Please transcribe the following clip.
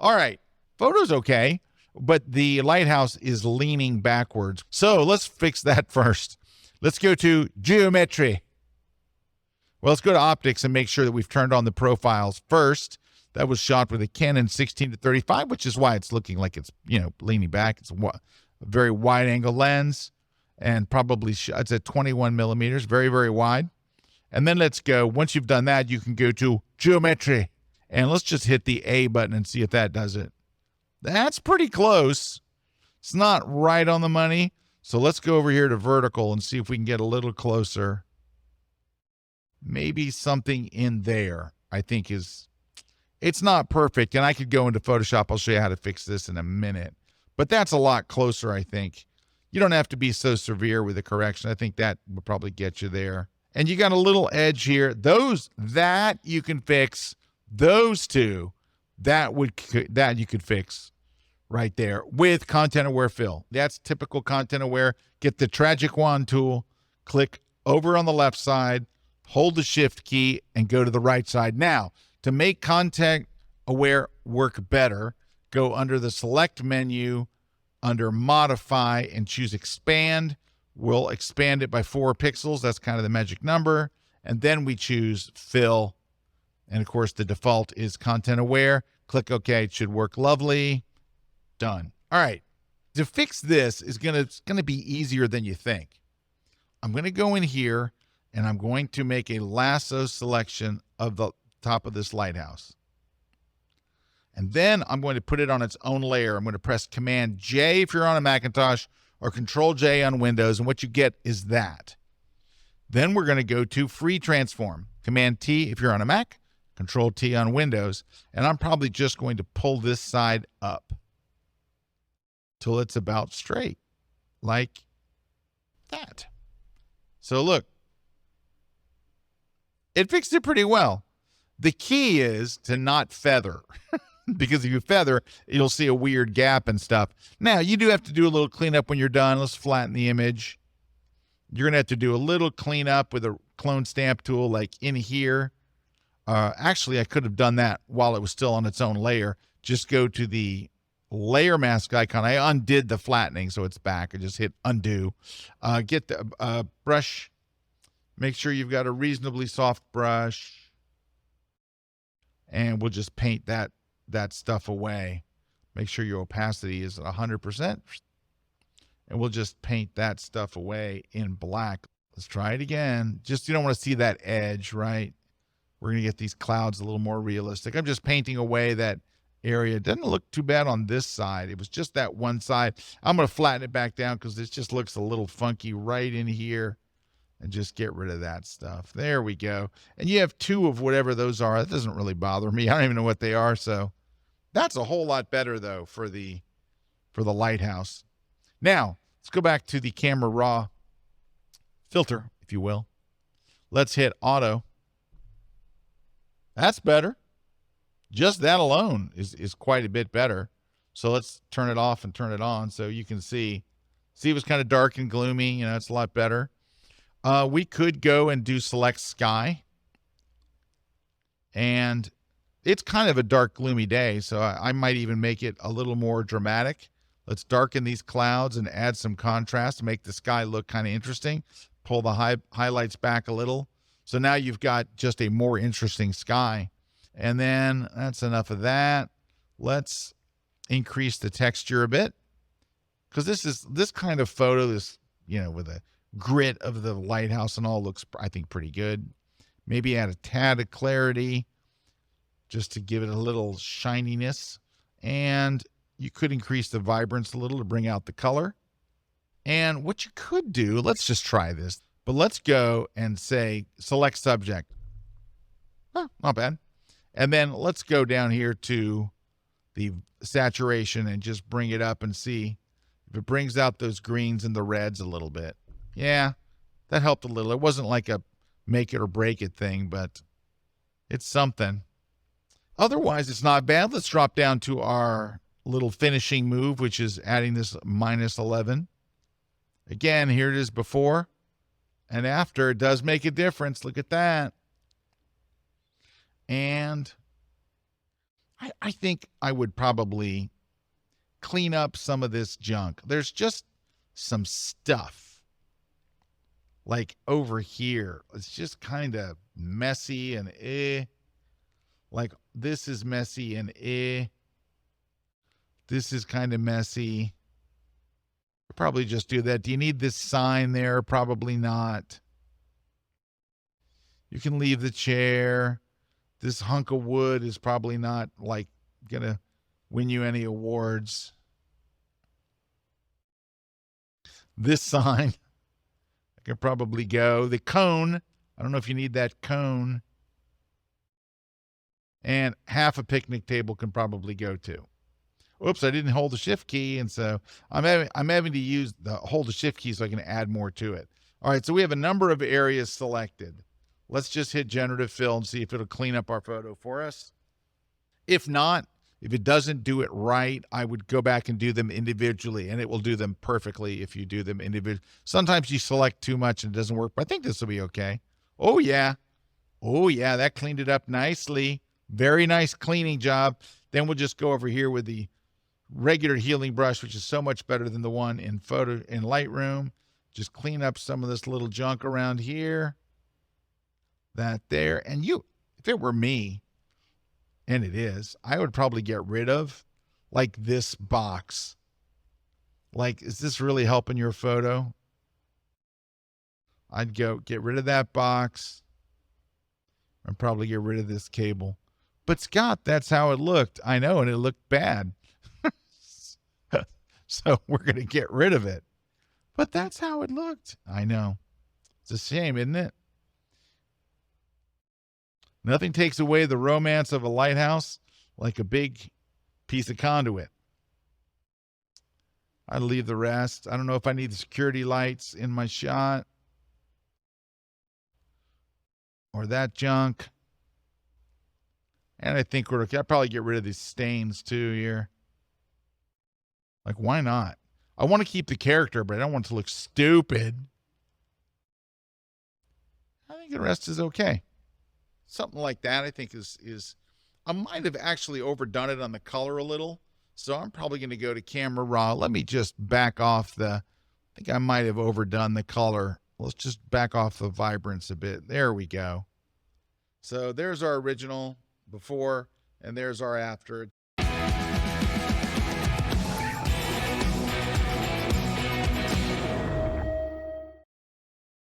All right. Photo's okay, but the lighthouse is leaning backwards. So let's fix that first. Let's go to geometry. Well, let's go to optics and make sure that we've turned on the profiles first. That was shot with a Canon 16-35, which is why it's looking like it's, leaning back. It's a very wide angle lens and probably it's at 21 millimeters, very, very wide. And then let's go, once you've done that, you can go to geometry. And let's just hit the A button and see if that does it. That's pretty close. It's not right on the money. So let's go over here to vertical and see if we can get a little closer. Maybe something in there, I think it's not perfect. And I could go into Photoshop. I'll show you how to fix this in a minute. But that's a lot closer, I think. You don't have to be so severe with the correction. I think that would probably get you there. And you got a little edge here. That you can fix. Those two, that you could fix right there with content aware fill. That's typical content aware. Get the tragic wand tool, click over on the left side, hold the shift key, and go to the right side. Now, to make content aware work better, go under the select menu, under modify, and choose expand. We'll expand it by 4 pixels. That's kind of the magic number. And then we choose fill. And of course, the default is content aware. Click OK. It should work lovely. Done. All right. To fix this is it's gonna be easier than you think. I'm going to go in here and I'm going to make a lasso selection of the top of this lighthouse. And then I'm going to put it on its own layer. I'm going to press Command J if you're on a Macintosh or Control J on Windows. And what you get is that. Then we're going to go to Free Transform. Command T if you're on a Mac, Control T on Windows. And I'm probably just going to pull this side up till it's about straight, like that. So look, it fixed it pretty well. The key is to not feather, because if you feather, you'll see a weird gap and stuff. Now, you do have to do a little cleanup when you're done. Let's flatten the image. You're going to have to do a little cleanup with a clone stamp tool like in here. Actually, I could have done that while it was still on its own layer. Just go to the layer mask icon. I undid the flattening, so it's back. I just hit undo. Get the brush. Make sure you've got a reasonably soft brush. And we'll just paint that stuff away. Make sure your opacity is 100%. And we'll just paint that stuff away in black. Let's try it again. Just, you don't want to see that edge, right? We're going to get these clouds a little more realistic. I'm just painting away that area. It doesn't look too bad on this side. It was just that one side. I'm going to flatten it back down because this just looks a little funky right in here. And just get rid of that stuff. There we go. And you have 2 of whatever those are. That doesn't really bother me. I don't even know what they are. So that's a whole lot better, though, for the lighthouse. Now, let's go back to the camera raw filter, if you will. Let's hit auto. That's better. Just that alone is quite a bit better. So let's turn it off and turn it on so you can see. See, it was kind of dark and gloomy. It's a lot better. We could go and do select sky. And it's kind of a dark, gloomy day, so I might even make it a little more dramatic. Let's darken these clouds and add some contrast to make the sky look kind of interesting. Pull the highlights back a little. So now you've got just a more interesting sky. And then that's enough of that. Let's increase the texture a bit. Because this kind of photo, with a grit of the lighthouse and all, looks, I think, pretty good. Maybe add a tad of clarity just to give it a little shininess. And you could increase the vibrance a little to bring out the color. And what you could do, let's just try this, but let's go and say select subject. Not bad. And then let's go down here to the saturation and just bring it up and see if it brings out those greens and the reds a little bit. Yeah, that helped a little. It wasn't like a make it or break it thing, but it's something. Otherwise, it's not bad. Let's drop down to our little finishing move, which is adding this -11. Again, here it is before and after. It does make a difference. Look at that. And I think I would probably clean up some of this junk. There's just some stuff like over here. It's just kind of messy and like this is messy and this is kind of messy. Probably just do that. Do you need this sign there? Probably not. You can leave the chair. This hunk of wood is probably not like gonna win you any awards. This sign, I could probably go. The cone, I don't know if you need that cone. And half a picnic table can probably go too. Oops, I didn't hold the shift key, and so I'm having to use the hold the shift key so I can add more to it. All right, so we have a number of areas selected. Let's just hit generative fill and see if it'll clean up our photo for us. If not, if it doesn't do it right, I would go back and do them individually, and it will do them perfectly if you do them individually. Sometimes you select too much and it doesn't work, but I think this will be okay. Oh, yeah. Oh, yeah, that cleaned it up nicely. Very nice cleaning job. Then we'll just go over here with the regular healing brush, which is so much better than the one in Lightroom. Just clean up some of this little junk around here. That there. And if it were me, and it is, I would probably get rid of like this box. Like, is this really helping your photo? I'd go get rid of that box and probably get rid of this cable. But Scott, that's how it looked. I know, and it looked bad. So we're going to get rid of it. But that's how it looked. I know. It's a shame, isn't it? Nothing takes away the romance of a lighthouse like a big piece of conduit. I'd leave the rest. I don't know if I need the security lights in my shot or that junk. And I think we're okay. I'll probably get rid of these stains too here. Like, why not? I want to keep the character, but I don't want it to look stupid. I think the rest is okay. Something like that, I think, is I might have actually overdone it on the color a little. So I'm probably going to go to camera raw. Let me just back off I think I might have overdone the color. Let's just back off the vibrance a bit. There we go. So there's our original before, and there's our after.